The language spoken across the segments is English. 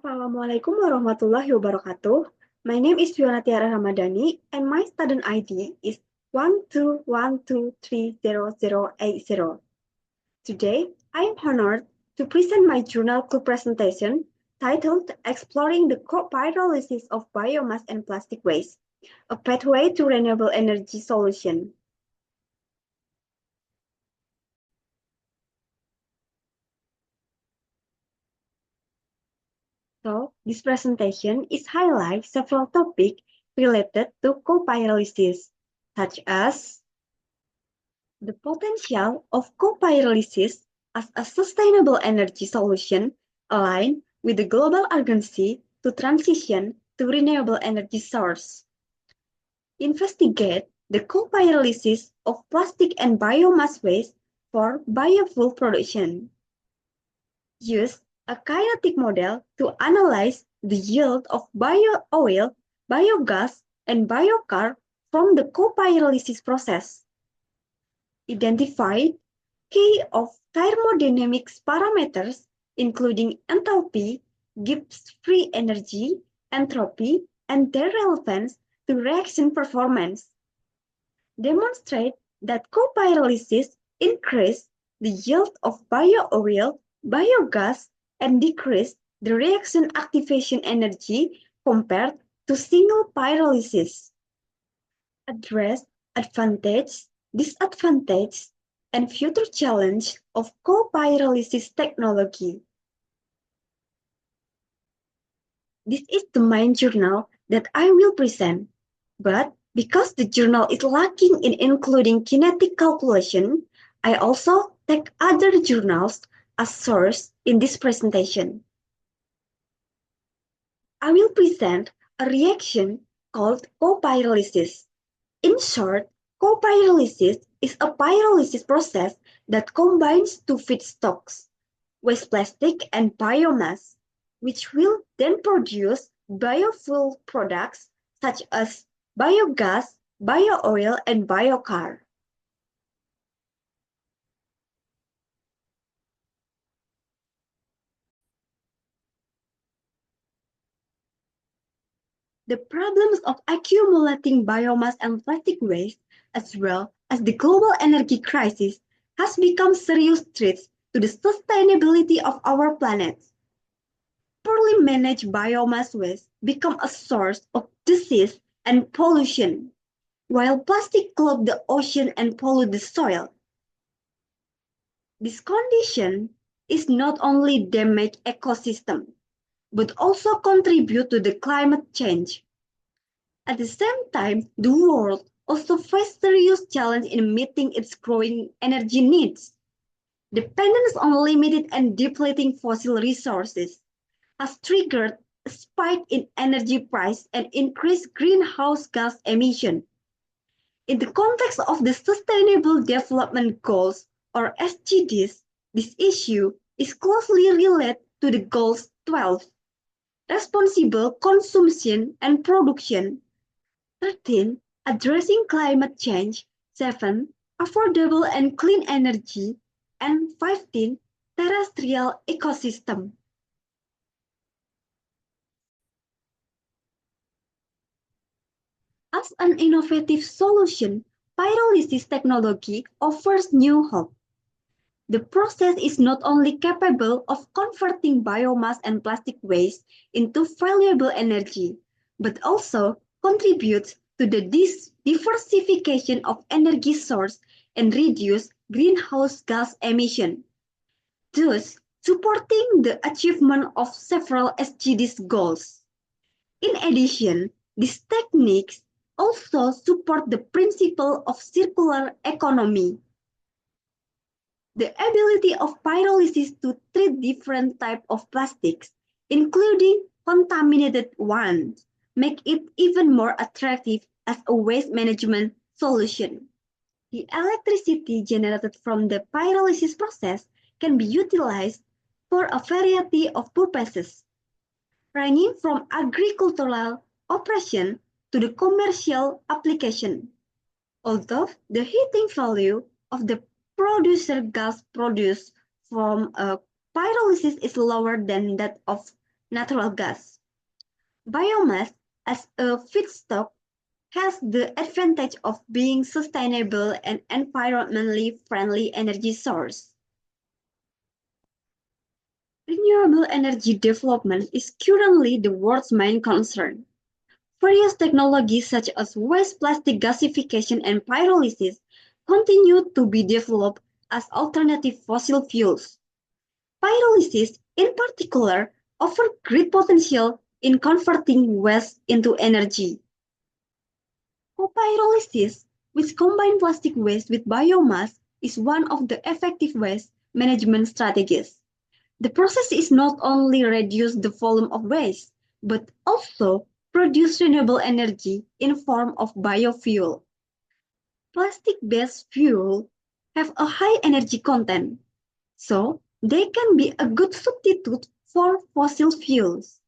Assalamualaikum warahmatullahi wabarakatuh. My name is Fiona Tiara Ramadhani and my student ID is 121230080. Today, I am honored to present my journal club presentation titled Exploring the Co-Pyrolysis of Biomass and Plastic Waste, a Pathway to Renewable Energy Solution. So, this presentation is highlight several topics related to co-pyrolysis, such as the potential of co-pyrolysis as a sustainable energy solution aligned with the global urgency to transition to renewable energy source. Investigate the co-pyrolysis of plastic and biomass waste for biofuel production. Use a kinetic model to analyze the yield of bio-oil, biogas, and biochar from the co-pyrolysis process. Identify key of thermodynamics parameters including enthalpy, Gibbs free energy, entropy, and their relevance to reaction performance. Demonstrate that co-pyrolysis increase the yield of bio-oil, biogas, and decrease the reaction activation energy compared to single pyrolysis. Address advantage, disadvantage, and future challenge of co-pyrolysis technology. This is the main journal that I will present, but because the journal is lacking in including kinetic calculation, I also take other journals as source in this presentation. I will present a reaction called co-pyrolysis. In short, co-pyrolysis is a pyrolysis process that combines two feedstocks, waste plastic and biomass, which will then produce biofuel products such as biogas, bio-oil, and biochar. The problems of accumulating biomass and plastic waste, as well as the global energy crisis, has become serious threats to the sustainability of our planet. Poorly managed biomass waste become a source of disease and pollution, while plastic clog the ocean and pollute the soil. This condition is not only damage ecosystem, but also contribute to the climate change. At the same time, the world also faces serious challenge in meeting its growing energy needs. Dependence on limited and depleting fossil resources has triggered a spike in energy price and increased greenhouse gas emission. In the context of the Sustainable Development Goals, or SDGs, this issue is closely related to the Goals 12, Responsible Consumption and Production, 13, Addressing Climate Change, 7, Affordable and Clean Energy, and 15, Terrestrial Ecosystem. As an innovative solution, pyrolysis technology offers new hope. The process is not only capable of converting biomass and plastic waste into valuable energy, but also contributes to the diversification of energy source and reduce greenhouse gas emission, thus supporting the achievement of several SDGs goals. In addition, these techniques also support the principle of circular economy. The ability of pyrolysis to treat different types of plastics, including contaminated ones, make it even more attractive as a waste management solution. The electricity generated from the pyrolysis process can be utilized for a variety of purposes, ranging from agricultural operation to the commercial application. Although the heating value of the producer gas produced from a pyrolysis is lower than that of natural gas. Biomass as a feedstock has the advantage of being sustainable and environmentally friendly energy source. Renewable energy development is currently the world's main concern. Various technologies such as waste plastic gasification and pyrolysis continue to be developed as alternative fossil fuels. Pyrolysis, in particular, offers great potential in converting waste into energy. Co-pyrolysis, which combines plastic waste with biomass, is one of the effective waste management strategies. The process is not only reduce the volume of waste, but also produce renewable energy in form of biofuel. Plastic-based fuel have a high energy content, so they can be a good substitute for fossil fuels.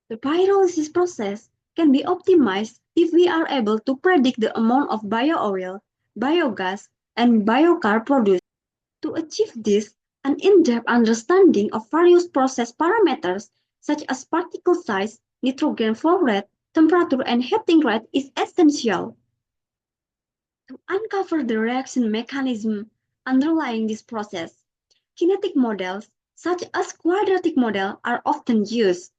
The pyrolysis process can be optimized if we are able to predict the amount of bio-oil, biogas, and biochar produced. To achieve this, an in-depth understanding of various process parameters such as particle size, nitrogen flow rate, temperature, and heating rate is essential. To uncover the reaction mechanism underlying this process, kinetic models such as quadratic model are often used.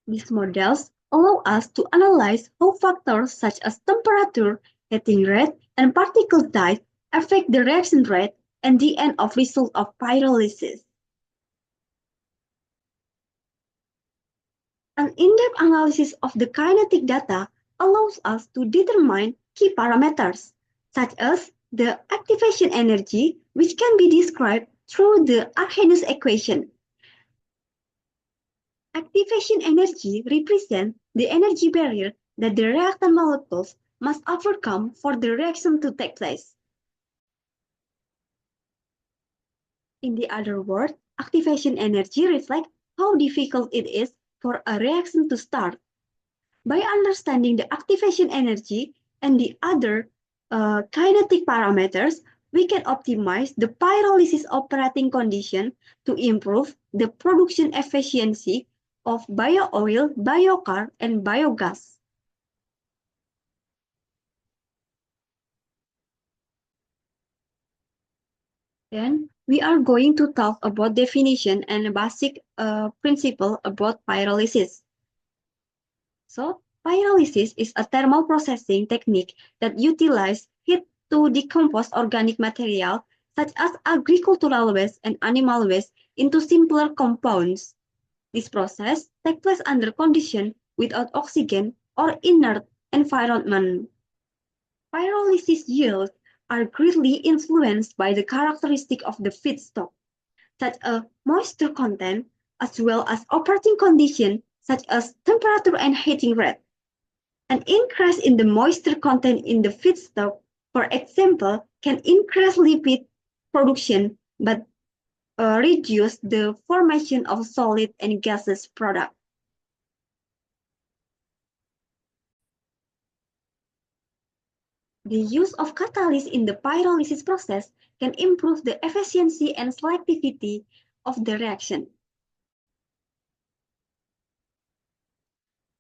These models allow us to analyze how factors such as temperature, heating rate, and particle size affect the reaction rate and the end of result of pyrolysis. An in-depth analysis of the kinetic data allows us to determine key parameters, such as the activation energy, which can be described through the Arrhenius equation. Activation energy represents the energy barrier that the reactant molecules must overcome for the reaction to take place. In the other words, activation energy reflects how difficult it is for a reaction to start. By understanding the activation energy and the other kinetic parameters, we can optimize the pyrolysis operating condition to improve the production efficiency of bio-oil, biochar, and biogas. Then we are going to talk about definition and basic principle about pyrolysis. So, pyrolysis is a thermal processing technique that utilizes heat to decompose organic material such as agricultural waste and animal waste into simpler compounds. This process takes place under conditions without oxygen or inert environment. Pyrolysis yields are greatly influenced by the characteristic of the feedstock, such as moisture content, as well as operating conditions such as temperature and heating rate. An increase in the moisture content in the feedstock, for example, can increase lipid production but reduce the formation of solid and gaseous products. The use of catalysts in the pyrolysis process can improve the efficiency and selectivity of the reaction.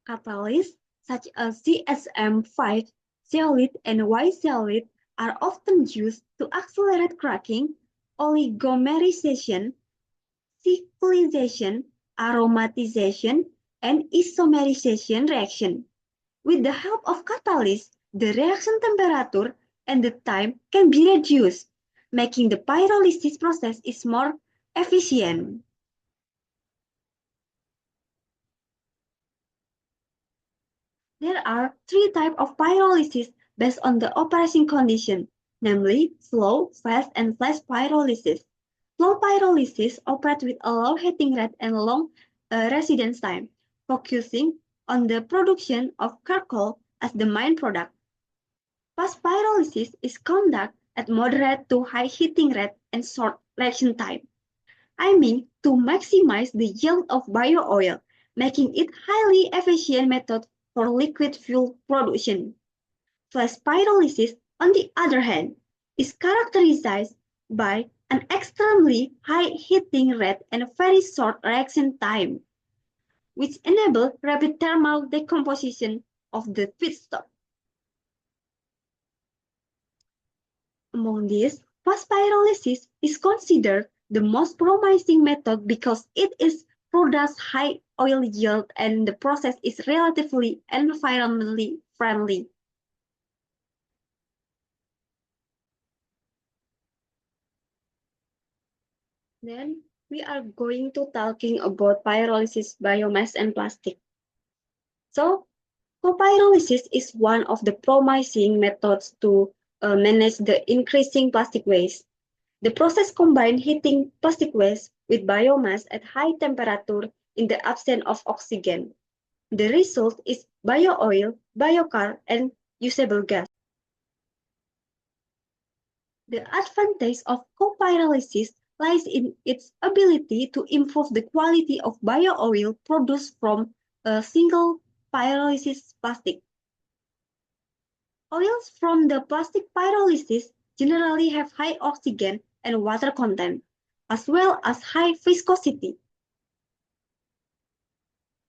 Catalysts such as CSM5 zeolite and Y-zeolite are often used to accelerate cracking, oligomerization, cyclization, aromatization, and isomerization reaction. With the help of catalysts, the reaction temperature and the time can be reduced, making the pyrolysis process is more efficient. There are three types of pyrolysis based on the operation condition, namely slow, fast, and flash pyrolysis. Slow pyrolysis operates with a low heating rate and long residence time, focusing on the production of charcoal as the main product. Fast pyrolysis is conducted at moderate to high heating rate and short reaction time, aiming to maximize the yield of bio-oil, making it highly efficient method for liquid fuel production. Flash pyrolysis, on the other hand, is characterized by an extremely high heating rate and very short reaction time. which enable rapid thermal decomposition of the feedstock. Among these, fast pyrolysis is considered the most promising method because it is produces high oil yield and the process is relatively environmentally friendly. Then we are going to talking about pyrolysis, biomass, and plastic. So, co-pyrolysis is one of the promising methods to manage the increasing plastic waste. The process combines heating plastic waste with biomass at high temperature in the absence of oxygen. The result is bio-oil, biochar, and usable gas. The advantage of co-pyrolysis lies in its ability to improve the quality of bio-oil produced from a single pyrolysis plastic. Oils from the plastic pyrolysis generally have high oxygen and water content, as well as high viscosity.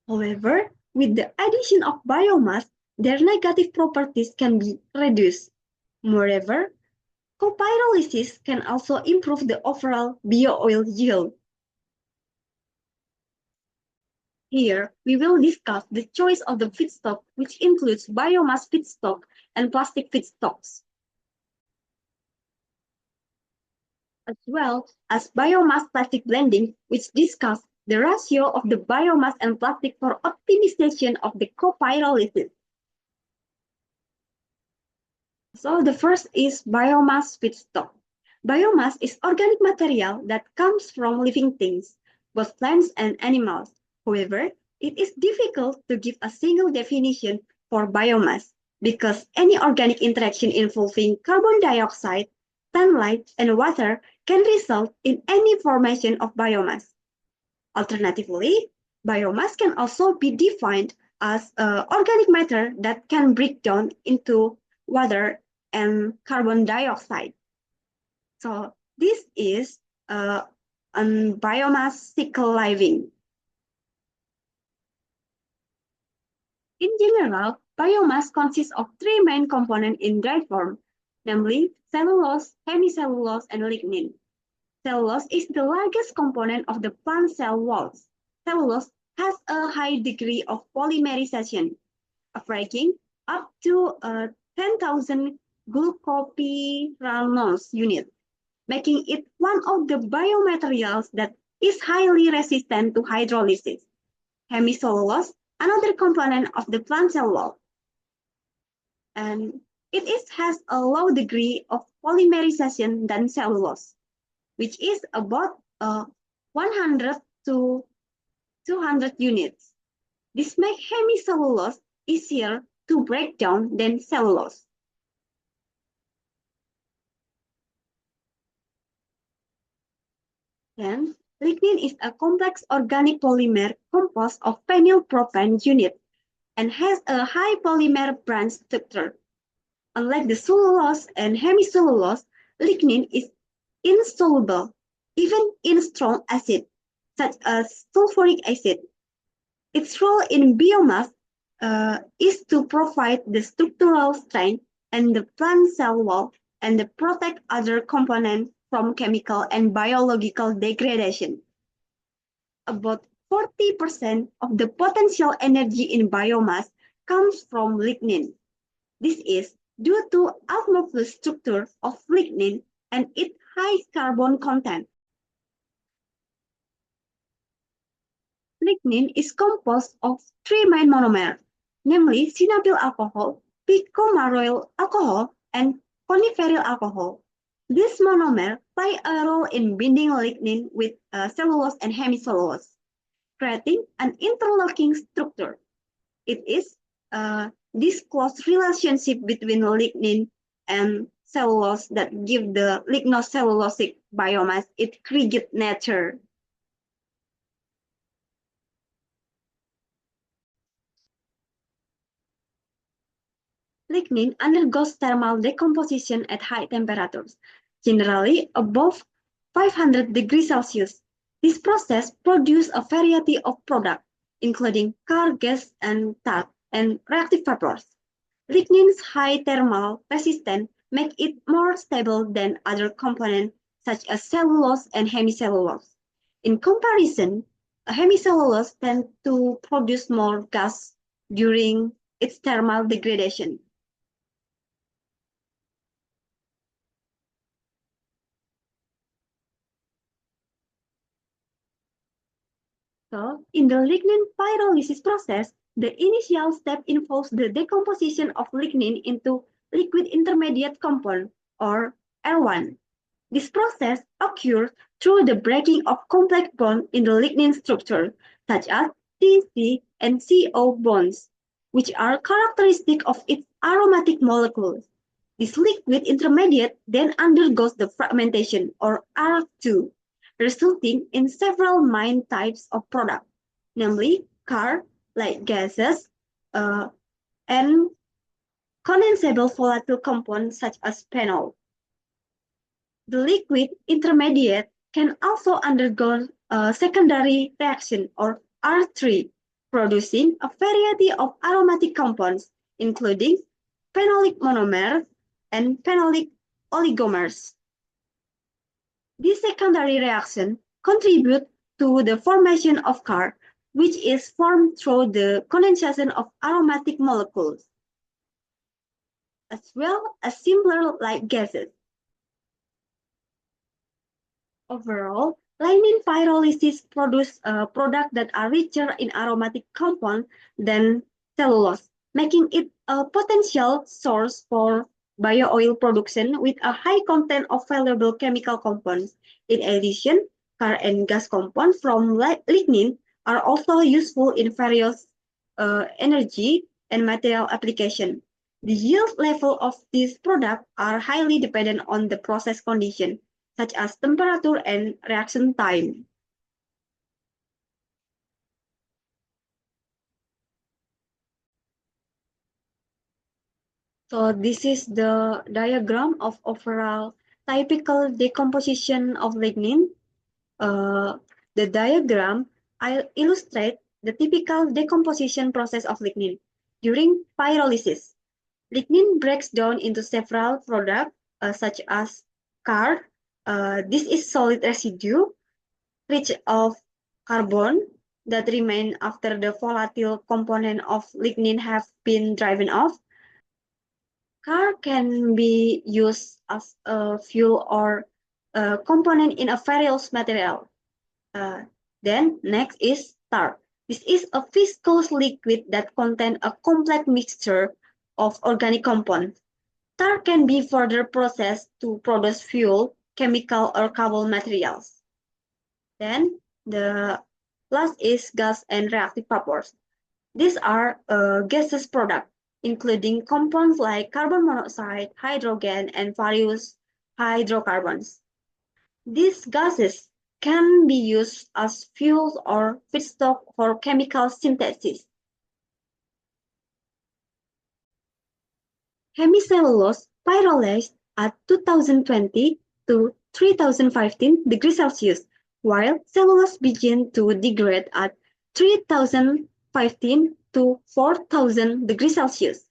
However, with the addition of biomass, their negative properties can be reduced. Moreover, co-pyrolysis can also improve the overall bio-oil yield. Here, we will discuss the choice of the feedstock, which includes biomass feedstock and plastic feedstocks, as well as biomass plastic blending, which discuss the ratio of the biomass and plastic for optimization of the co-pyrolysis. So the first is biomass feedstock. Biomass is organic material that comes from living things, both plants and animals. However, it is difficult to give a single definition for biomass because any organic interaction involving carbon dioxide, sunlight, and water can result in any formation of biomass. Alternatively, biomass can also be defined as organic matter that can break down into water and carbon dioxide. So this is a biomass cycle living. In general, biomass consists of three main components in dry form, namely cellulose, hemicellulose, and lignin. Cellulose is the largest component of the plant cell walls. Cellulose has a high degree of polymerization, averaging up to 10,000 glucopyranose units, making it one of the biomaterials that is highly resistant to hydrolysis. Hemicellulose, another component of the plant cell wall, and has a low degree of polymerization than cellulose, which is about 100 to 200 units. This makes hemicellulose easier to break down than cellulose. Then, lignin is a complex organic polymer composed of phenylpropane units and has a high polymer branch structure. Unlike the cellulose and hemicellulose, lignin is insoluble, even in strong acid, such as sulfuric acid. Its role in biomass is to provide the structural strength and the plant cell wall and to protect other components from chemical and biological degradation. About 40% of the potential energy in biomass comes from lignin. This is due to amorphous structure of lignin and its high carbon content. Lignin is composed of three main monomers, namely sinabil alcohol, picomaroyl alcohol, and coniferyl alcohol. This monomer play a role in binding lignin with cellulose and hemicellulose, creating an interlocking structure. It is this close relationship between lignin and cellulose that give the lignocellulosic biomass its rigid nature. Lignin undergoes thermal decomposition at high temperatures, generally above 500 degrees Celsius. This process produces a variety of products, including car gas and talc and reactive vapors. Lignin's high thermal resistance make it more stable than other components such as cellulose and hemicellulose. In comparison, hemicellulose tends to produce more gas during its thermal degradation. So, in the lignin pyrolysis process, the initial step involves the decomposition of lignin into liquid intermediate compound, or L1. This process occurs through the breaking of complex bonds in the lignin structure, such as C and CO bonds, which are characteristic of its aromatic molecules. This liquid intermediate then undergoes the fragmentation, or R2, resulting in several main types of product, namely car-like gases and condensable volatile compounds such as phenol. The liquid intermediate can also undergo a secondary reaction, or R3, producing a variety of aromatic compounds, including phenolic monomers and phenolic oligomers. This secondary reaction contributes to the formation of car, which is formed through the condensation of aromatic molecules, as well as simpler light gases. Overall, lignin pyrolysis produces products that are richer in aromatic compounds than cellulose, making it a potential source for bio-oil production with a high content of valuable chemical compounds. In addition, car and gas compounds from lignin are also useful in various energy and material applications. The yield level of these products are highly dependent on the process condition, such as temperature and reaction time. So this is the diagram of overall typical decomposition of lignin. The diagram illustrates the typical decomposition process of lignin. During pyrolysis, lignin breaks down into several products such as car. This is solid residue rich of carbon that remain after the volatile component of lignin have been driven off. Car can be used as a fuel or a component in a various material. Then next is tar. This is a viscous liquid that contains a complex mixture of organic compounds. Tar can be further processed to produce fuel, chemical, or carbon materials. Then the last is gas and reactive vapors. These are gaseous products, including compounds like carbon monoxide, hydrogen, and various hydrocarbons. These gases can be used as fuels or feedstock for chemical synthesis. Hemicellulose pyrolyzed at 2020 to 3015 degrees Celsius, while cellulose began to degrade at 3015 to 4000 degrees Celsius.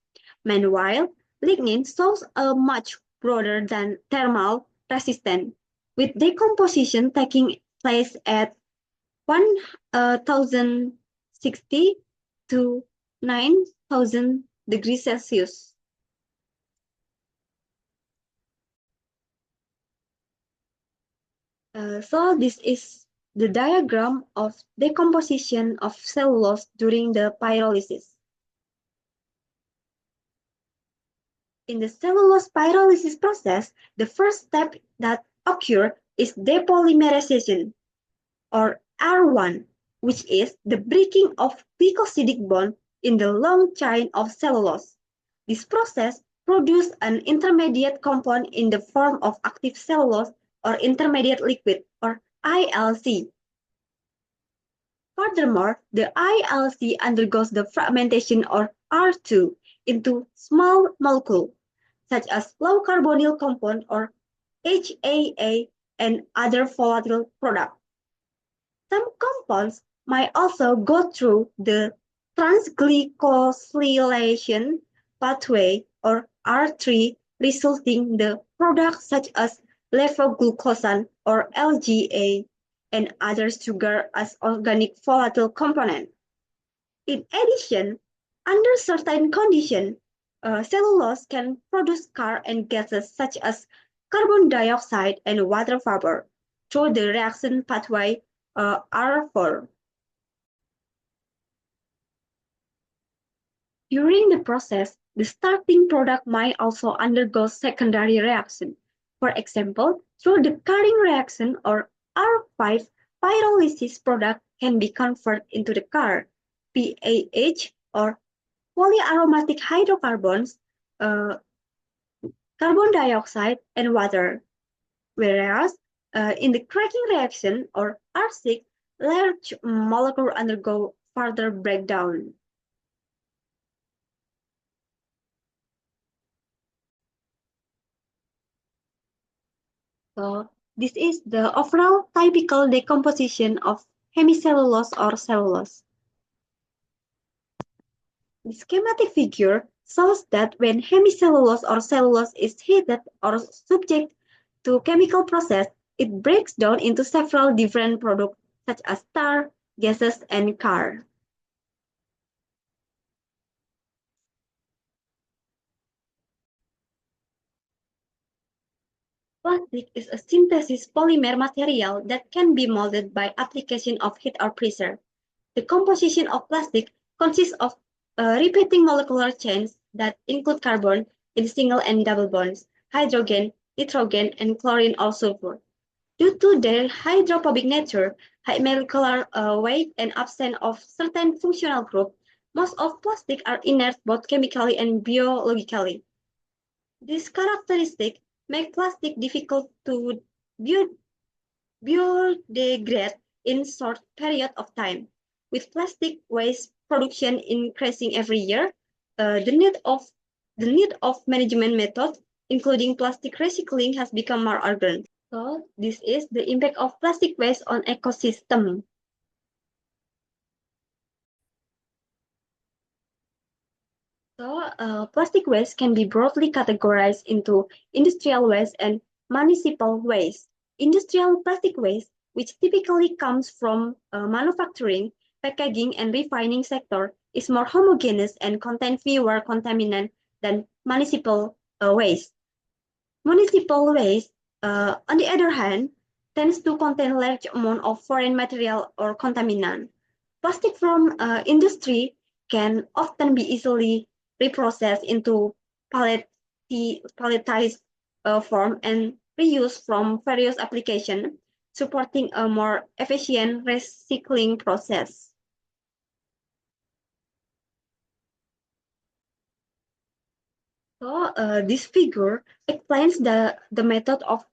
Meanwhile, lignin shows a much broader than thermal resistance, with decomposition taking place at 1060 to 9000 degrees Celsius. So this is the diagram of decomposition of cellulose during the pyrolysis. In the cellulose pyrolysis process, the first step that occurs is depolymerization, or R1, which is the breaking of glycosidic bond in the long chain of cellulose. This process produces an intermediate compound in the form of active cellulose or intermediate liquid, or ILC. Furthermore, the ILC undergoes the fragmentation, or R2, into small molecules, such as low carbonyl compound, or HAA, and other volatile products. Some compounds might also go through the transglycosylation pathway or R3, resulting the products such as levoglucosan or LGA and other sugar as organic volatile component. In addition, under certain conditions, cellulose can produce car and gases such as carbon dioxide and water vapor through the reaction pathway R4. During the process, the starting product might also undergo secondary reaction. For example, through the Carring reaction or R5, pyrolysis product can be converted into the CAR, PAH, or polyaromatic hydrocarbons, uh, carbon dioxide, and water. Whereas in the cracking reaction or R6, large molecules undergo further breakdown. So this is the overall typical decomposition of hemicellulose or cellulose. The schematic figure shows that when hemicellulose or cellulose is heated or subject to chemical process, it breaks down into several different products such as tar, gases, and car. Plastic is a synthesis polymer material that can be molded by application of heat or pressure. The composition of plastic consists of repeating molecular chains that include carbon in single and double bonds, hydrogen, nitrogen, and chlorine or sulfur. Due to their hydrophobic nature, high molecular weight, and absence of certain functional groups, most of plastics are inert both chemically and biologically. This characteristic make plastic difficult to biodegrade in short period of time. With plastic waste production increasing every year, the need of management methods, including plastic recycling, has become more urgent. So this is the impact of plastic waste on ecosystem. So plastic waste can be broadly categorized into industrial waste and municipal waste. Industrial plastic waste, which typically comes from manufacturing, packaging, and refining sector, is more homogeneous and contains fewer contaminants than municipal waste. Municipal waste, on the other hand, tends to contain large amount of foreign material or contaminant. Plastic from industry can often be easily reprocessed into palletized form and reused from various applications, supporting a more efficient recycling process. So this figure explains the method of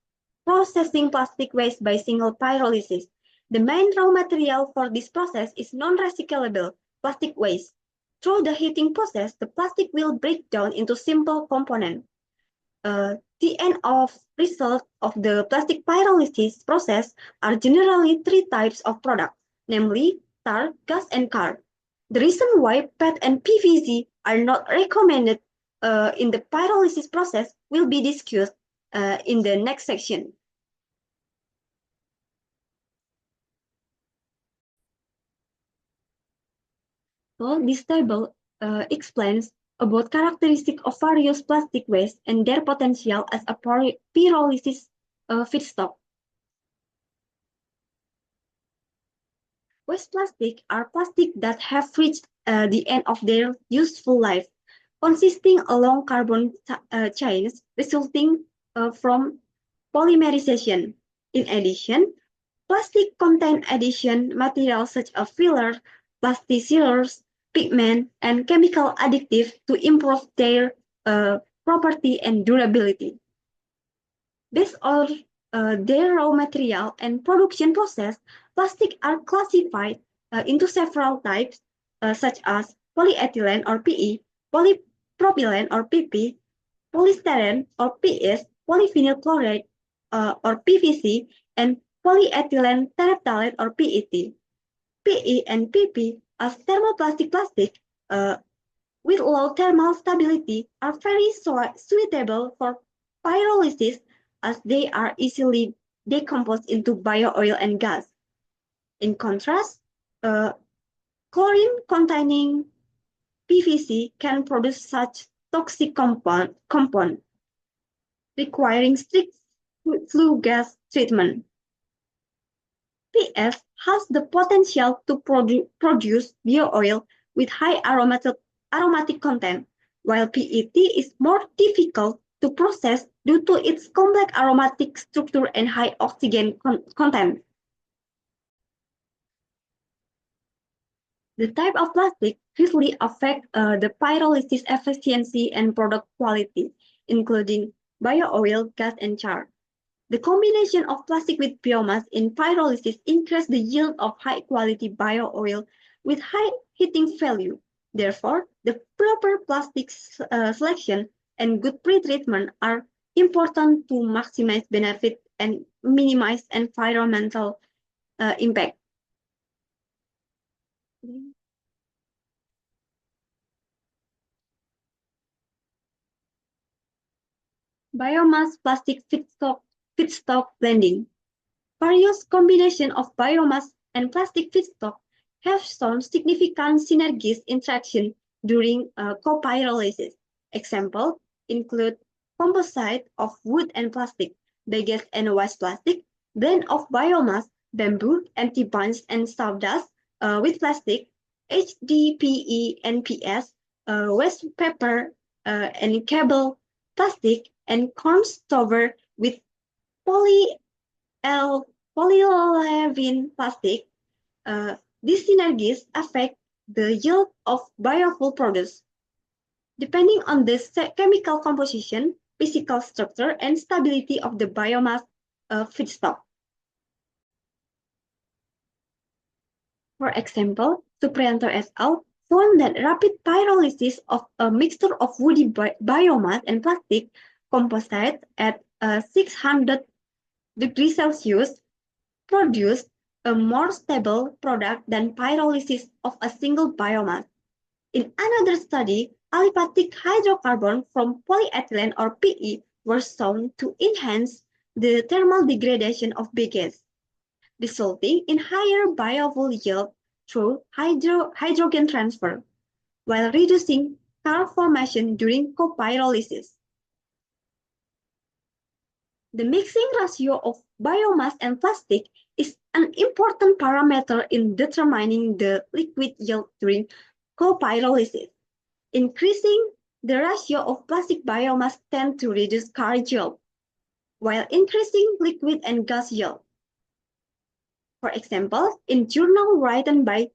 processing plastic waste by single pyrolysis. The main raw material for this process is non-recyclable plastic waste. Through the heating process, the plastic will break down into simple components. The end of result of the plastic pyrolysis process are generally three types of products, namely tar, gas, and car. The reason why PET and PVC are not recommended in the pyrolysis process will be discussed in the next section. So this table explains about characteristics of various plastic waste and their potential as a pyrolysis feedstock. Waste plastic are plastic that have reached the end of their useful life, consisting along carbon chains resulting from polymerization. In addition, plastic contain addition materials such as filler, plasticizers, pigment, and chemical additives to improve their property and durability. Based on their raw material and production process, plastics are classified into several types, such as polyethylene or PE, polypropylene or PP, polystyrene or PS, polyvinyl chloride or PVC, and polyethylene terephthalate or PET. PE and PP as thermoplastic plastic with low thermal stability are very suitable for pyrolysis as they are easily decomposed into bio-oil and gas. In contrast, chlorine-containing PVC can produce such toxic compound requiring strict flue gas treatment. PS has the potential to produce bio-oil with high aromatic content, while PET is more difficult to process due to its complex aromatic structure and high oxygen content. The type of plastic greatly affects the pyrolysis efficiency and product quality, including bio-oil, gas, and char. The combination of plastic with biomass in pyrolysis increases the yield of high-quality bio-oil with high heating value. Therefore, the proper plastic selection and good pre-treatment are important to maximize benefit and minimize environmental impact. Biomass plastic feedstock blending. Various combinations of biomass and plastic feedstock have shown significant synergistic interaction during copyrolysis. Examples include composite of wood and plastic, bagasse and waste plastic, blend of biomass, bamboo, anti-bunch and sawdust with plastic, HDPE and PS, waste paper and cable plastic, and corn stover with polyolefin plastic. These synergies affect the yield of biofuel products. Depending on the chemical composition, physical structure, and stability of the biomass feedstock. For example, Supriyanto et al. Found that rapid pyrolysis of a mixture of woody biomass and plastic composite at 600 degrees Celsius produced a more stable product than pyrolysis of a single biomass. In another study, aliphatic hydrocarbon from polyethylene or PE were shown to enhance the thermal degradation of bagasse, resulting in higher biofuel yield through hydrogen transfer, while reducing car formation during copyrolysis. The mixing ratio of biomass and plastic is an important parameter in determining the liquid yield during copyrolysis. Increasing the ratio of plastic biomass tends to reduce car yield, while increasing liquid and gas yield. For example, in journal written by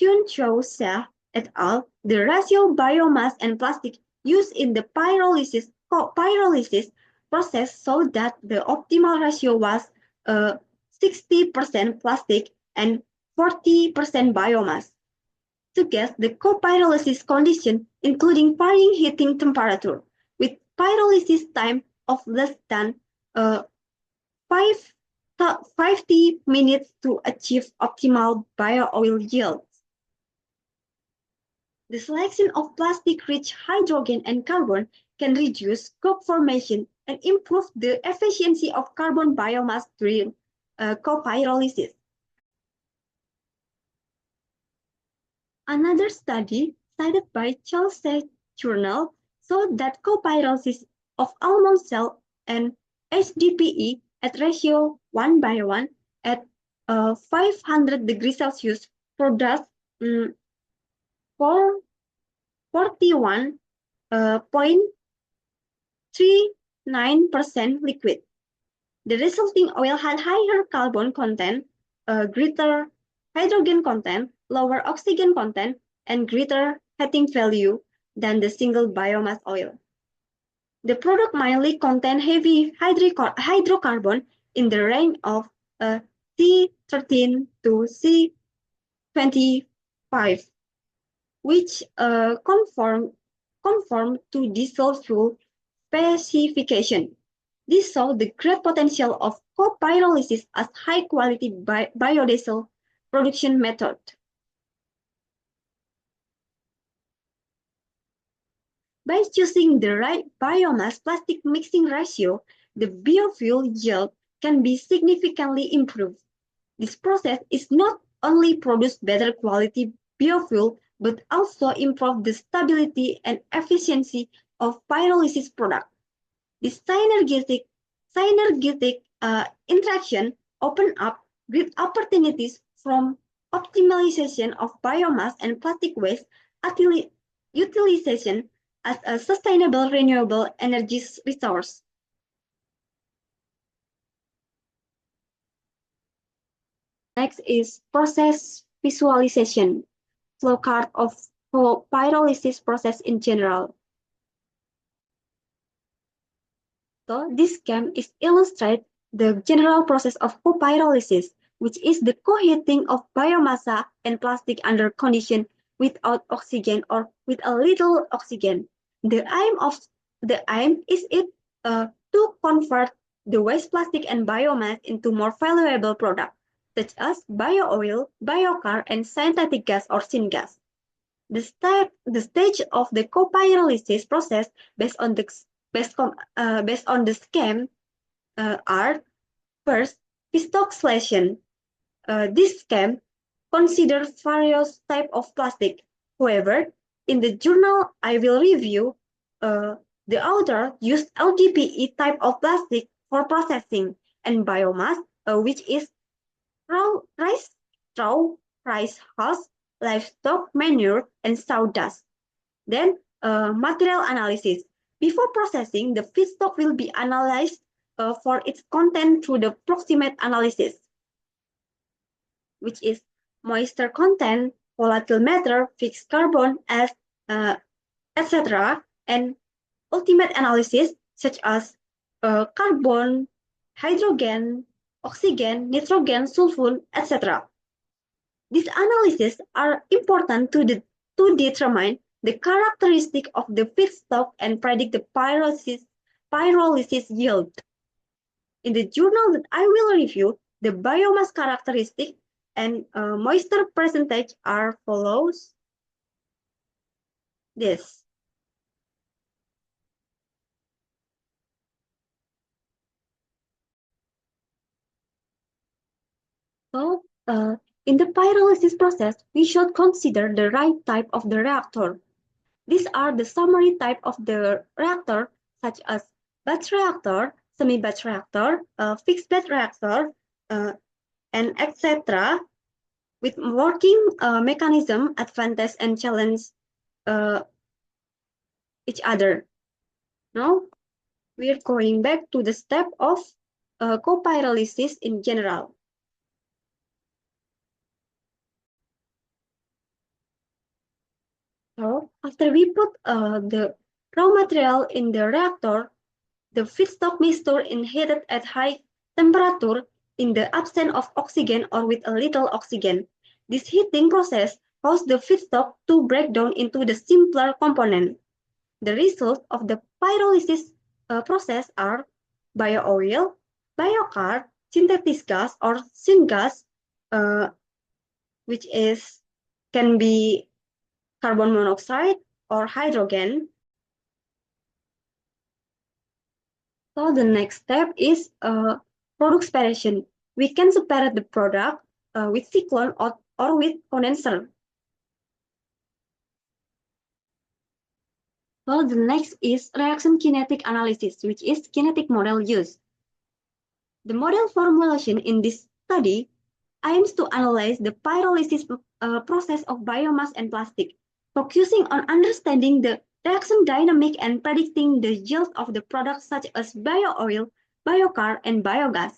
Hyun-Cho Seh et al., the ratio biomass and plastic used in the pyrolysis process showed that the optimal ratio was 60% plastic and 40% biomass. To get the copyrolysis condition, including varying heating temperature, with pyrolysis time of less than 50 minutes to achieve optimal bio-oil yields. The selection of plastic-rich hydrogen and carbon can reduce coke formation and improve the efficiency of carbon biomass during copyrolysis. Another study cited by Chelsea Journal showed that copyrolysis of almond cell and HDPE at ratio 1:1 at 500 degrees Celsius produce 41.39% liquid. The resulting oil had higher carbon content, greater hydrogen content, lower oxygen content, and greater heating value than the single biomass oil. The product mainly contained heavy hydrocarbon in the range of C13 to C25, which conform to diesel fuel specification. This saw the great potential of copyrolysis as high-quality biodiesel production method. By choosing the right biomass plastic mixing ratio, the biofuel yield can be significantly improved. This process is not only produce better quality biofuel, but also improve the stability and efficiency of pyrolysis product. This synergetic interaction open up great opportunities from optimization of biomass and plastic waste utilization as a sustainable renewable energy resource. Next is process visualization, flowchart of pyrolysis process in general. So this scheme is illustrate the general process of pyrolysis, which is the coheating of biomass and plastic under condition without oxygen or with a little oxygen. The aim is to convert the waste plastic and biomass into more valuable products, such as bio-oil, biochar, and synthetic gas or syngas. The stage of the copyrolysis process based on the scheme are first feedstock selection. This scheme considers various types of plastic. However, in the journal I will review, the author used LDPE type of plastic for processing and biomass, which is straw, rice husk, livestock manure, and sawdust. Then material analysis. Before processing, the feedstock will be analyzed for its content through the proximate analysis, which is moisture content, volatile matter, fixed carbon, etc., and ultimate analysis such as carbon, hydrogen, oxygen, nitrogen, sulfur, etc. These analyses are important to determine the characteristic of the feedstock and predict the pyrolysis yield. In the journal that I will review, the biomass characteristic and moisture percentage are follows this. So, in the pyrolysis process, we should consider the right type of the reactor. These are the summary type of the reactor, such as batch reactor, semi-batch reactor, fixed bed reactor, and etc. With working mechanism, advantage and challenge each other. Now, we're going back to the step of copyrolysis in general. So after we put the raw material in the reactor, the feedstock may store in heated at high temperature in the absence of oxygen or with a little oxygen. This heating process causes the feedstock to break down into the simpler component. The result of the pyrolysis process are bio-oil, biochar, synthetic gas or syngas, which can be carbon monoxide or hydrogen. So the next step is product separation. We can separate the product with cyclone or with condenser. So the next is reaction kinetic analysis, which is kinetic model use. The model formulation in this study aims to analyze the pyrolysis process of biomass and plastic, focusing on understanding the reaction dynamic and predicting the yield of the products such as bio-oil, biochar, and biogas.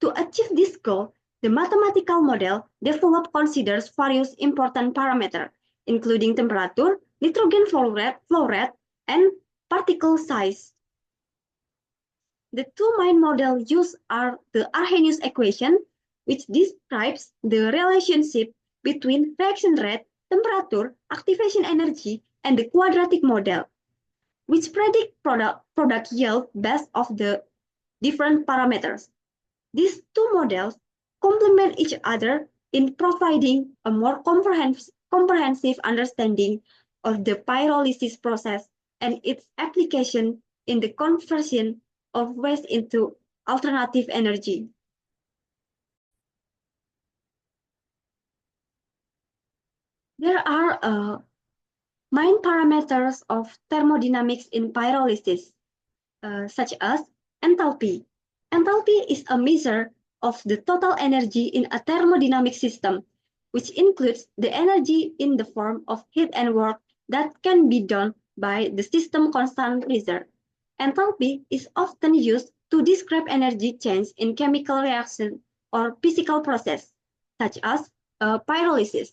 To achieve this goal, the mathematical model developed considers various important parameters, including temperature, nitrogen flow rate, and particle size. The two main models used are the Arrhenius equation, which describes the relationship between reaction rate, temperature, activation energy, and the quadratic model, which predict product yield based on the different parameters. These two models complement each other in providing a more comprehensive understanding of the pyrolysis process and its application in the conversion of waste into alternative energy. There are main parameters of thermodynamics in pyrolysis, such as enthalpy. Enthalpy is a measure of the total energy in a thermodynamic system, which includes the energy in the form of heat and work that can be done by the system constant reserve. Enthalpy is often used to describe energy change in chemical reaction or physical process, such as pyrolysis.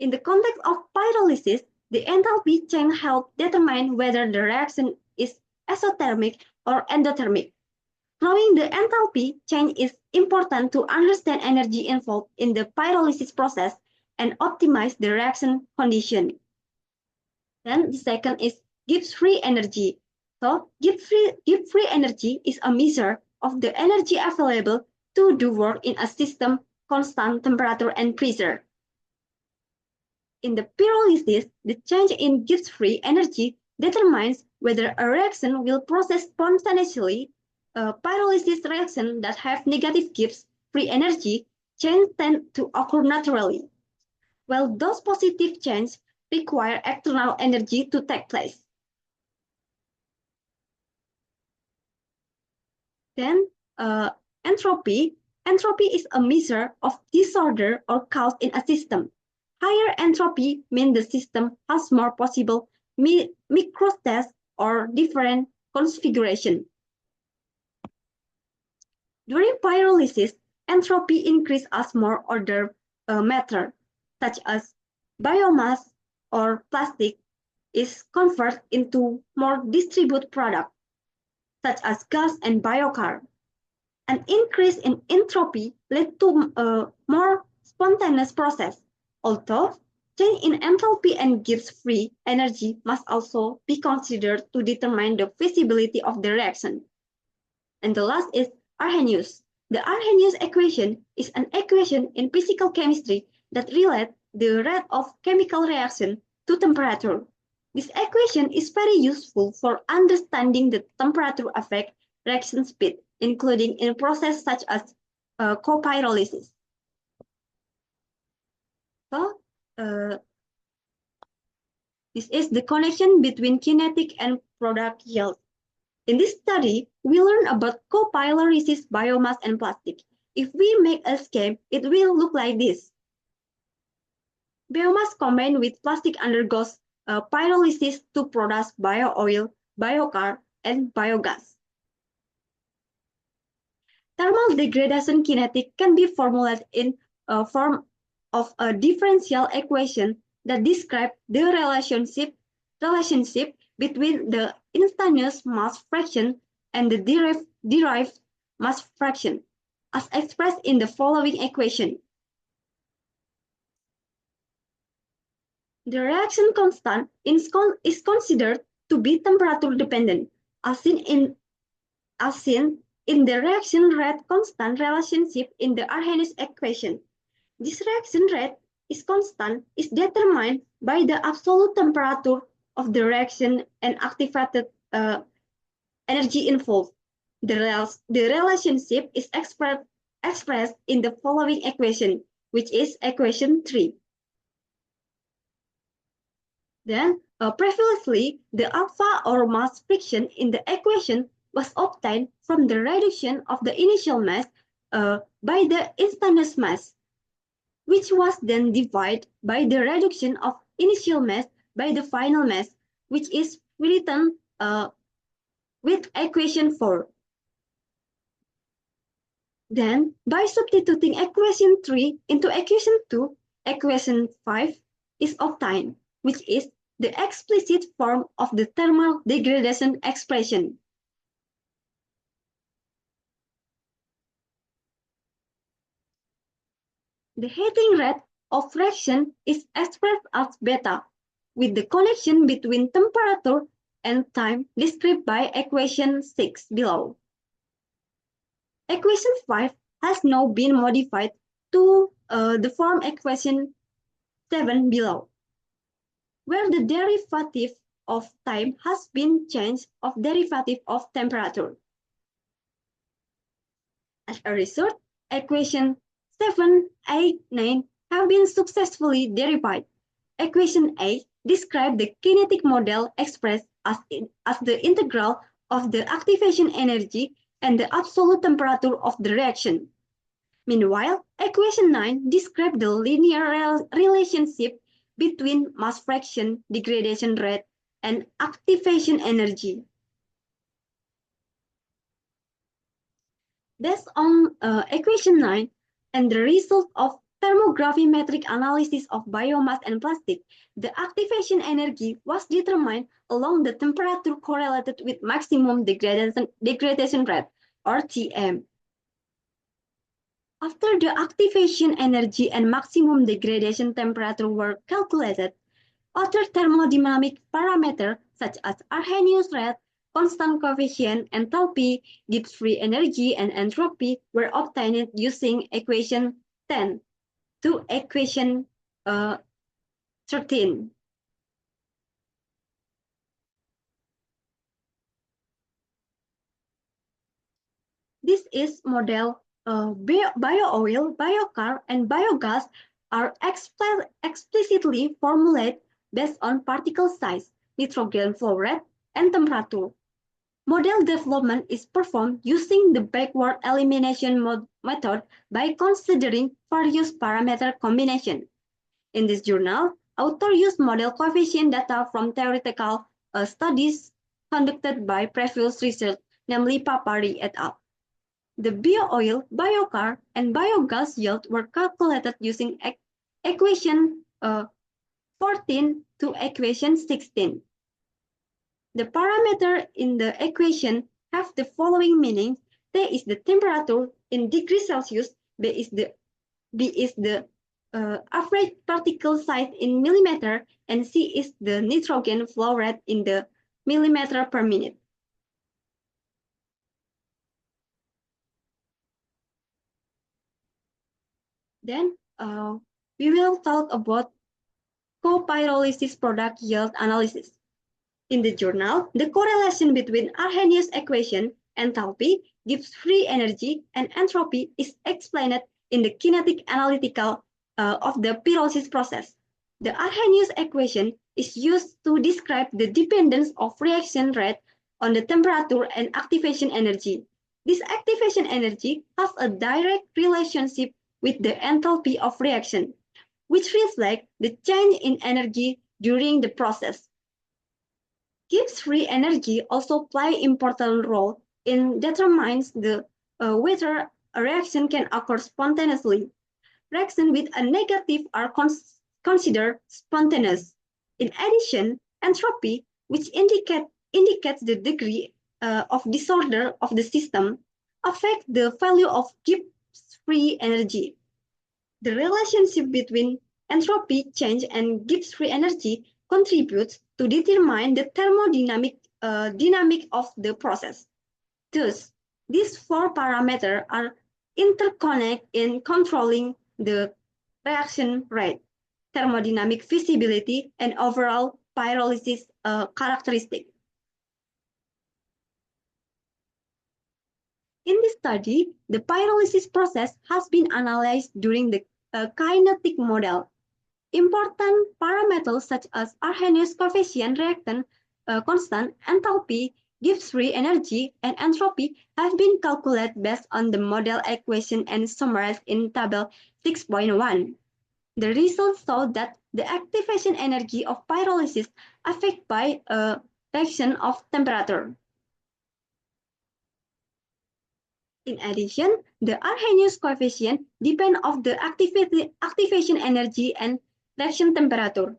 In the context of pyrolysis, the enthalpy change helps determine whether the reaction is exothermic or endothermic. Knowing the enthalpy change is important to understand energy involved in the pyrolysis process and optimize the reaction condition. Then the second is Gibbs-free energy. So Gibbs-free energy is a measure of the energy available to do work in a system constant temperature and pressure. In the pyrolysis, the change in Gibbs-free energy determines whether a reaction will process spontaneously. Pyrolysis reactions that have negative Gibbs-free energy change tend to occur naturally, while those positive changes require external energy to take place. Then, entropy. Entropy is a measure of disorder or chaos in a system. Higher entropy means the system has more possible microstates or different configuration. During pyrolysis, entropy increases as more ordered matter, such as biomass or plastic, is converted into more distributed products, such as gas and biochar. An increase in entropy leads to a more spontaneous process, although change in enthalpy and Gibbs-free energy must also be considered to determine the feasibility of the reaction. And the last is Arrhenius. The Arrhenius equation is an equation in physical chemistry that relates the rate of chemical reaction to temperature. This equation is very useful for understanding the temperature affect reaction speed, including in processes such as copyrolysis. So, this is the connection between kinetic and product yield. In this study, we learn about copyrolysis, biomass, and plastic. If we make a scheme, it will look like this. Biomass combined with plastic undergoes pyrolysis to produce bio-oil, biochar, and biogas. Thermal degradation kinetic can be formulated in a form of a differential equation that describes the relationship between the instantaneous mass fraction and the derived mass fraction, as expressed in the following equation. The reaction constant is considered to be temperature dependent, as seen in the reaction rate constant relationship in the Arrhenius equation. This reaction rate is constant is determined by the absolute temperature of the reaction and activated energy involved. The relationship is expressed in the following equation, which is equation 3. Then, previously, the alpha or mass friction in the equation was obtained from the reduction of the initial mass by the instantaneous mass, which was then divided by the reduction of initial mass by the final mass, which is written with equation 4. Then, by substituting equation 3 into equation 2, equation 5 is obtained, which is the explicit form of the thermal degradation expression. The heating rate of reaction is expressed as beta, with the connection between temperature and time described by equation 6 below. Equation 5 has now been modified to the form equation 7 below, where the derivative of time has been change of derivative of temperature. As a result, equation 7, 8, 9 have been successfully derived. Equation 8 describes the kinetic model expressed as the integral of the activation energy and the absolute temperature of the reaction. Meanwhile, equation 9 describes the linear relationship between mass fraction, degradation rate, and activation energy. Based on equation 9 and the result of thermogravimetric analysis of biomass and plastic, the activation energy was determined along the temperature correlated with maximum degradation rate, or TM. After the activation energy and maximum degradation temperature were calculated, other thermodynamic parameters such as Arrhenius rate, constant coefficient, enthalpy, Gibbs free energy, and entropy were obtained using equation 10 to equation 13. This is model bio-oil, biocar, and biogas are explicitly formulated based on particle size, nitrogen flow rate, and temperature. Model development is performed using the backward elimination method by considering various parameter combinations. In this journal, authors use model coefficient data from theoretical studies conducted by previous research, namely Papari et al. The bio-oil, biocar, and biogas yield were calculated using equation 14 to equation 16. The parameter in the equation have the following meanings. T is the temperature in degrees Celsius, B is the average particle size in millimeter, and C is the nitrogen flow rate in the millimeter per minute. Then we will talk about copyrolysis product yield analysis. In the journal, the correlation between Arrhenius equation, enthalpy, Gibbs free energy, and entropy is explained in the kinetic analytical of the pyrolysis process. The Arrhenius equation is used to describe the dependence of reaction rate on the temperature and activation energy. This activation energy has a direct relationship with the enthalpy of reaction, which reflects the change in energy during the process. Gibbs free energy also play important role in determines the whether a reaction can occur spontaneously. Reactions with a negative are considered spontaneous. In addition, entropy, which indicates the degree of disorder of the system, affects the value of Gibbs free energy. The relationship between entropy change and Gibbs free energy contributes to determine the thermodynamic dynamic of the process. Thus, these four parameters are interconnected in controlling the reaction rate, thermodynamic visibility, and overall pyrolysis characteristic. In this study, the pyrolysis process has been analyzed during the kinetic model. Important parameters such as Arrhenius coefficient, reactant constant, enthalpy, Gibbs free energy, and entropy have been calculated based on the model equation and summarized in table 6.1. The results show that the activation energy of pyrolysis affected by a reaction of temperature. In addition, the Arrhenius coefficient depends on the activation energy and reaction temperature.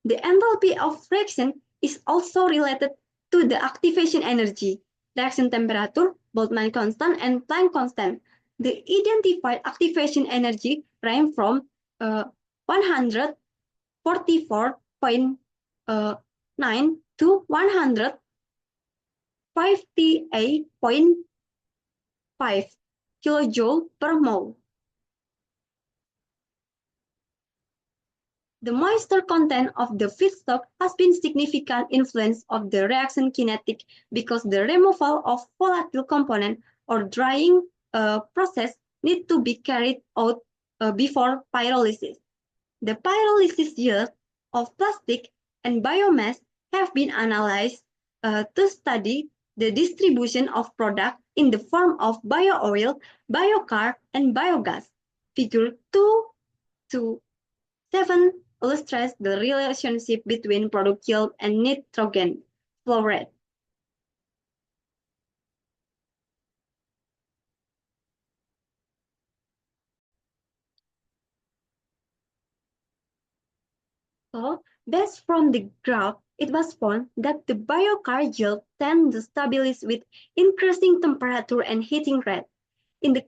The enthalpy of reaction is also related to the activation energy, reaction temperature, Boltzmann constant, and Planck constant. The identified activation energy range from 144.9 to 158.5 kilojoule per mole. The moisture content of the feedstock has been significant influence of the reaction kinetic because the removal of volatile component or drying process need to be carried out before pyrolysis. The pyrolysis yield of plastic and biomass have been analyzed to study the distribution of product in the form of bio-oil, biochar, and biogas. Figure 2 to 7 illustrates the relationship between product yield and nitrogen flow rate. So, based from the graph, it was found that the biochar yield tends to stabilize with increasing temperature and heating rate. In the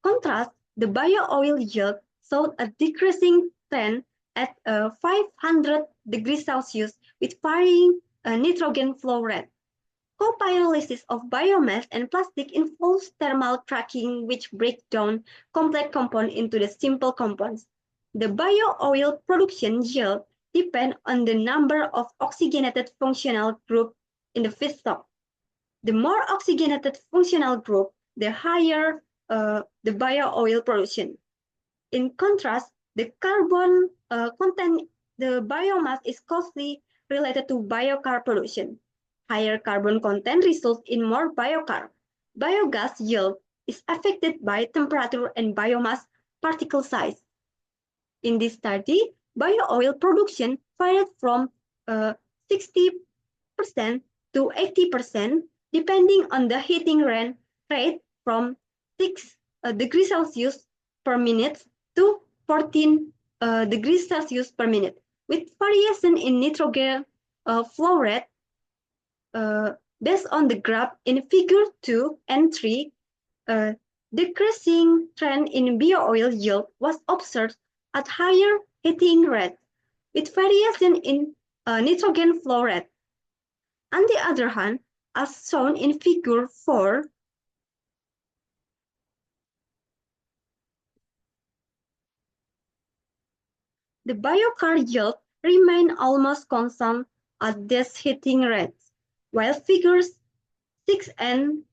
contrast, the bio-oil yield showed a decreasing trend at 500 degrees Celsius with varying nitrogen flow rate. Co-pyrolysis of biomass and plastic involves thermal cracking, which breaks down complex compounds into the simple compounds. The bio-oil production yield depends on the number of oxygenated functional groups in the feedstock. The more oxygenated functional group, the higher the bio-oil production. In contrast, the carbon content, the biomass is closely related to biochar production. Higher carbon content results in more biochar. Biogas yield is affected by temperature and biomass particle size. In this study, bio-oil production varied from 60% to 80%, depending on the heating rate from 6 degrees Celsius per minute to 14 degrees Celsius per minute, with variation in nitrogen flow rate based on the graph in figure 2 and 3. Decreasing trend in bio-oil yield was observed at higher heating rate, with variation in nitrogen flow rate. On the other hand, as shown in figure 4, the biochar yield remained almost constant at these heating rates, while figures 6 and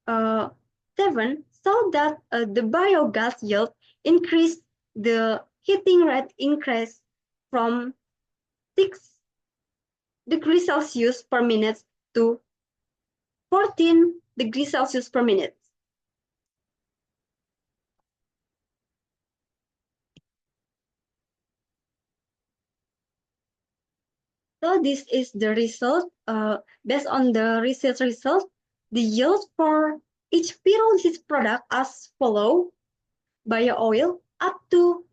7 show that the biogas yield increased. The heating rate increased from 6 degrees Celsius per minute to 14 degrees Celsius per minute. So this is the result. Based on the research result, the yield for each pyrolysis product as follow: bio-oil up to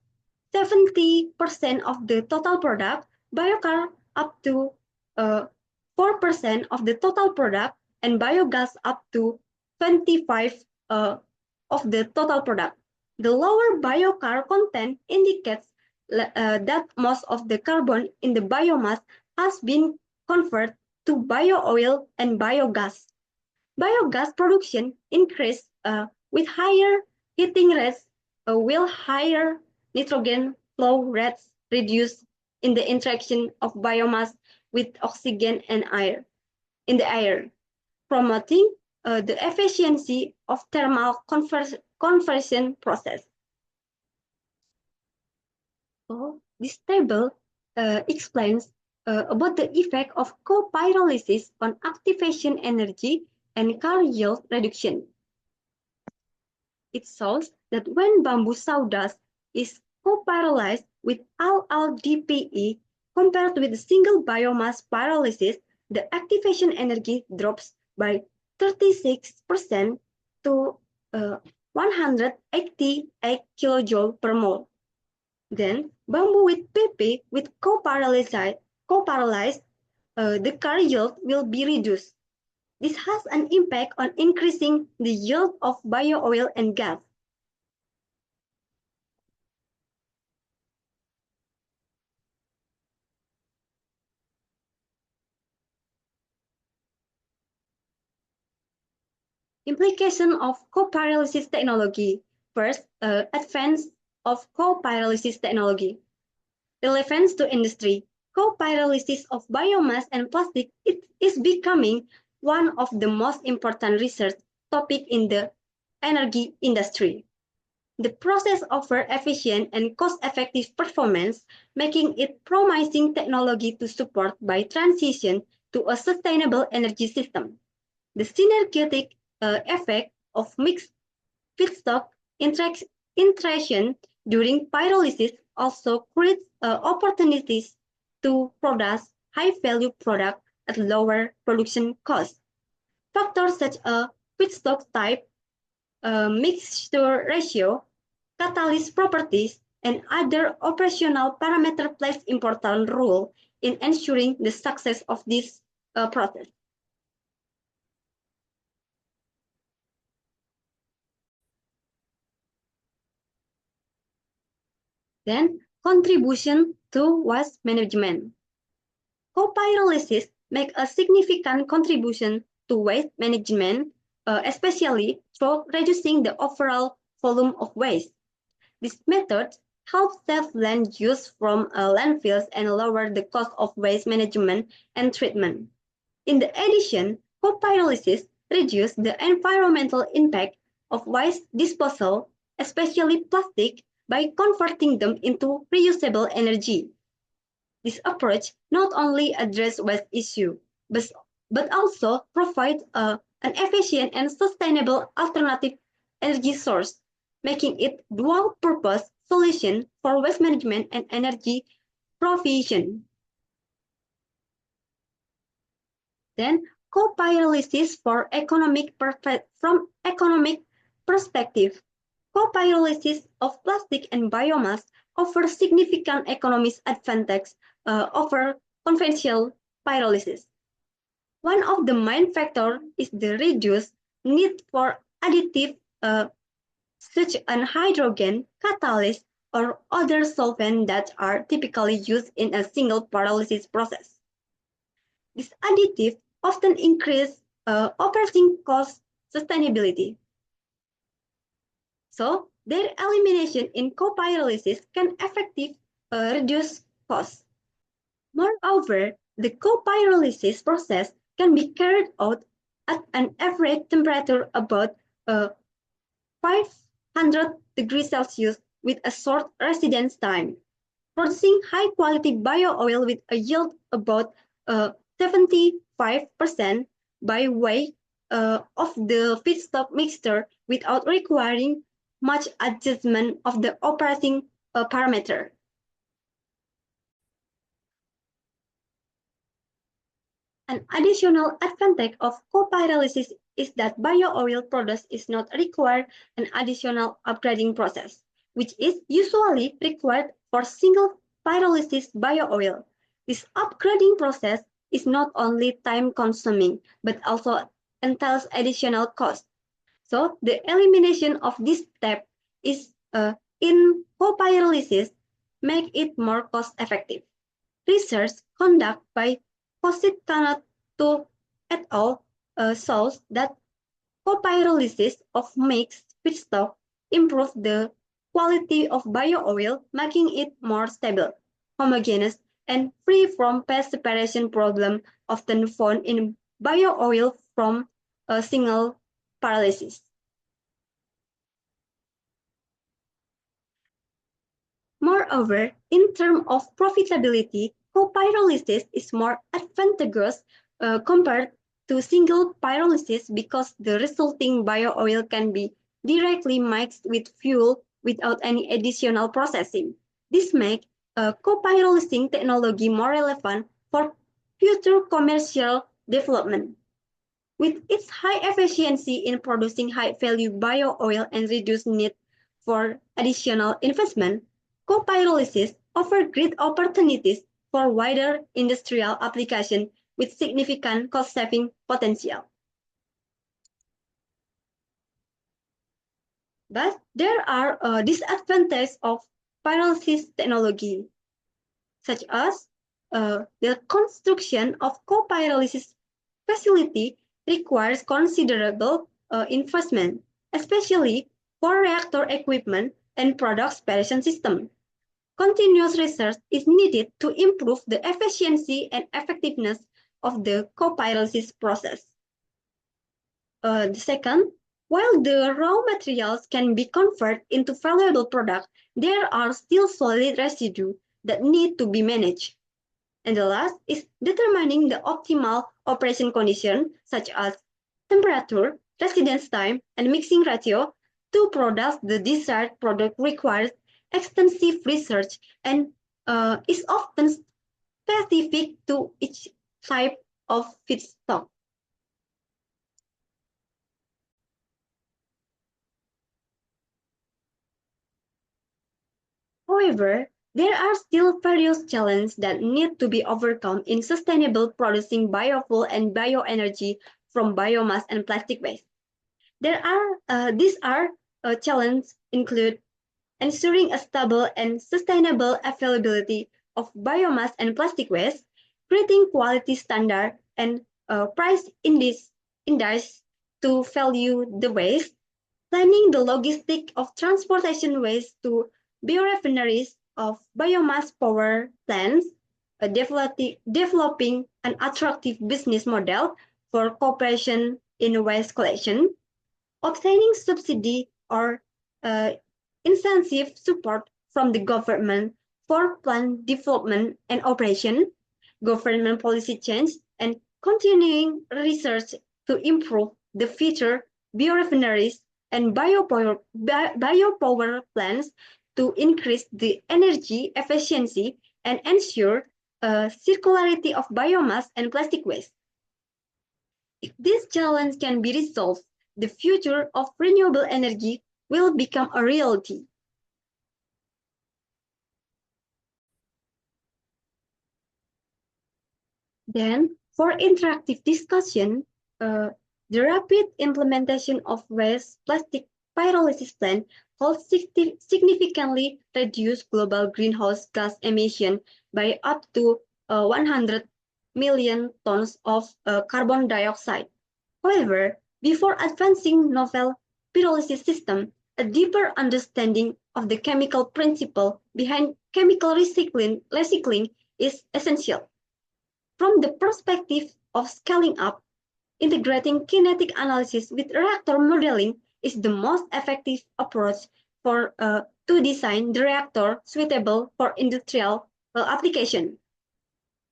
70% of the total product, biochar up to 4% of the total product, and biogas up to 25% of the total product. The lower biochar content indicates that most of the carbon in the biomass has been converted to bio-oil and biogas. Biogas production increased with higher heating rates, while higher nitrogen flow rates reduced in the interaction of biomass with oxygen and air in the air, promoting the efficiency of thermal conversion process. So this table explains about the effect of co-pyrolysis on activation energy and car yield reduction. It shows that when bamboo sawdust is co-pyrolyzed with LLDPE compared with single biomass pyrolysis, the activation energy drops by 36% to 188 kilojoule per mole. Then bamboo with PP with co-pyrolyzed, the car yield will be reduced. This has an impact on increasing the yield of bio-oil and gas. Implication of co-pyrolysis technology. First, advance of co-pyrolysis technology. relevance to industry. Co-pyrolysis of biomass and plastic is becoming one of the most important research topics in the energy industry. The process offers efficient and cost-effective performance, making it promising technology to support by transition to a sustainable energy system. The synergetic effect of mixed feedstock interaction during pyrolysis also creates opportunities to produce high-value products at lower production costs. Factors such as feedstock type, mixture ratio, catalyst properties, and other operational parameters play important role in ensuring the success of this process. Then, contribution to waste management. Co-pyrolysis make a significant contribution to waste management, especially through reducing the overall volume of waste. This method helps save land use from landfills and lower the cost of waste management and treatment. In addition, co-pyrolysis reduces the environmental impact of waste disposal, especially plastic, by converting them into reusable energy. This approach not only addresses waste issue, but also provides an efficient and sustainable alternative energy source, making it dual-purpose solution for waste management and energy provision. Then, co-pyrolysis from economic perspective. Co-pyrolysis of plastic and biomass offers significant economic advantage over conventional pyrolysis. One of the main factors is the reduced need for additive such as hydrogen, catalyst, or other solvents that are typically used in a single pyrolysis process. This additive often increase operating cost sustainability. So, their elimination in co-pyrolysis can effectively reduce costs. Moreover, the co-pyrolysis process can be carried out at an average temperature about 500 degrees Celsius with a short residence time, producing high-quality bio-oil with a yield about 75% by way of the feedstock mixture without requiring much adjustment of the operating parameter. An additional advantage of co-pyrolysis is that bio-oil product is not required an additional upgrading process, which is usually required for single pyrolysis bio-oil. This upgrading process is not only time-consuming, but also entails additional cost. So the elimination of this step is in co-pyrolysis make it more cost-effective. Research conducted by Positano et al. Shows that co-pyrolysis of mixed feedstock improves the quality of bio-oil, making it more stable, homogeneous, and free from pest separation problem often found in bio-oil from a single pyrolysis. Moreover, in terms of profitability, co-pyrolysis is more advantageous compared to single pyrolysis because the resulting bio-oil can be directly mixed with fuel without any additional processing. This makes co-pyrolysing technology more relevant for future commercial development. With its high efficiency in producing high-value bio-oil and reduced need for additional investment, co-pyrolysis offers great opportunities for wider industrial application with significant cost-saving potential. But there are disadvantages of pyrolysis technology, such as the construction of co-pyrolysis facility requires considerable investment, especially for reactor equipment and product separation system. continuous research is needed to improve the efficiency and effectiveness of the co-pyrolysis process. The second, while the raw materials can be converted into valuable products, there are still solid residues that need to be managed. And the last is determining the optimal operation condition, such as temperature, residence time, and mixing ratio to produce the desired product requires extensive research and is often specific to each type of feedstock. However, there are still various challenges that need to be overcome in sustainable producing biofuel and bioenergy from biomass and plastic waste. These are challenges include ensuring a stable and sustainable availability of biomass and plastic waste, creating quality standard and price index to value the waste, planning the logistic of transportation waste to biorefineries of biomass power plants, developing an attractive business model for cooperation in waste collection, obtaining subsidy or uh, incentive support from the government for plant development and operation, government policy change, and continuing research to improve the future biorefineries and biopower plants to increase the energy efficiency and ensure circularity of biomass and plastic waste. If this challenge can be resolved, the future of renewable energy will become a reality. Then, for interactive discussion, the rapid implementation of waste plastic pyrolysis plant will significantly reduce global greenhouse gas emission by up to 100 million tons of carbon dioxide. However, before advancing novel pyrolysis system, a deeper understanding of the chemical principle behind chemical recycling is essential. From the perspective of scaling up, integrating kinetic analysis with reactor modeling is the most effective approach to design the reactor suitable for industrial application.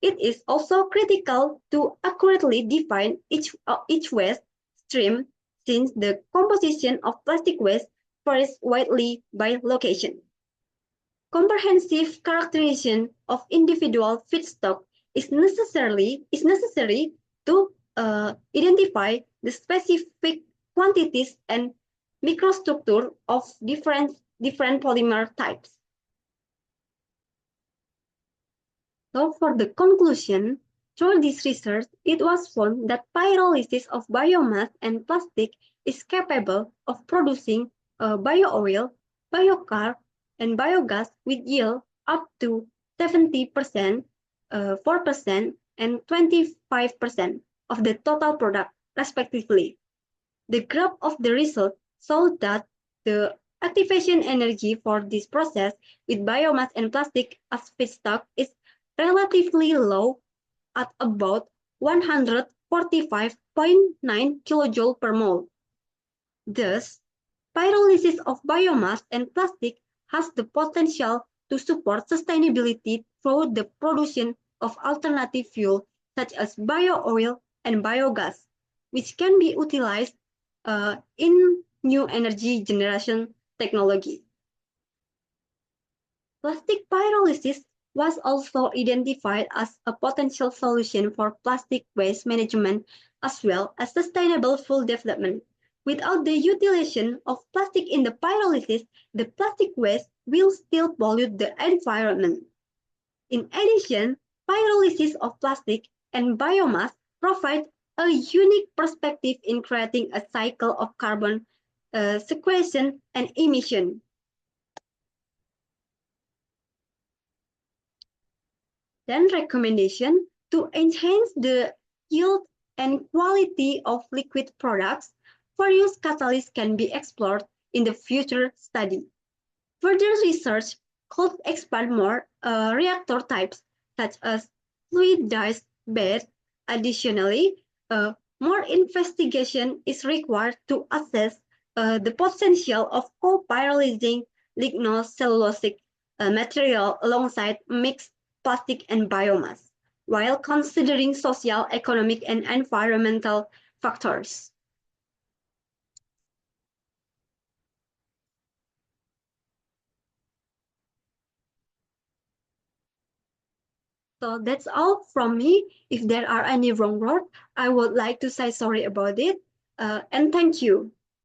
It is also critical to accurately define each waste stream since the composition of plastic waste varies widely by location. Comprehensive characterization of individual feedstock is necessary to identify the specific quantities and microstructure of different polymer types. So for the conclusion, through this research, it was found that pyrolysis of biomass and plastic is capable of producing bio-oil, biochar, and biogas with yield up to 70%, 4%, and 25% of the total product, respectively. The graph of the result showed that the activation energy for this process with biomass and plastic as feedstock is relatively low at about 145.9 kilojoule per mole. Thus, pyrolysis of biomass and plastic has the potential to support sustainability through the production of alternative fuel such as bio-oil and biogas, which can be utilized in new energy generation technology. Plastic pyrolysis was also identified as a potential solution for plastic waste management as well as sustainable fuel development. Without the utilization of plastic in the pyrolysis, the plastic waste will still pollute the environment. In addition, pyrolysis of plastic and biomass provide a unique perspective in creating a cycle of carbon sequestration and emission. Then recommendation to enhance the yield and quality of liquid products, various catalysts can be explored in the future study. Further research could expand more reactor types, such as fluidized bed. Additionally, more investigation is required to assess the potential of co-pyrolyzing lignocellulosic material alongside mixed plastic and biomass, while considering social, economic, and environmental factors. So that's all from me. If there are any wrong words, I would like to say sorry about it. And thank you.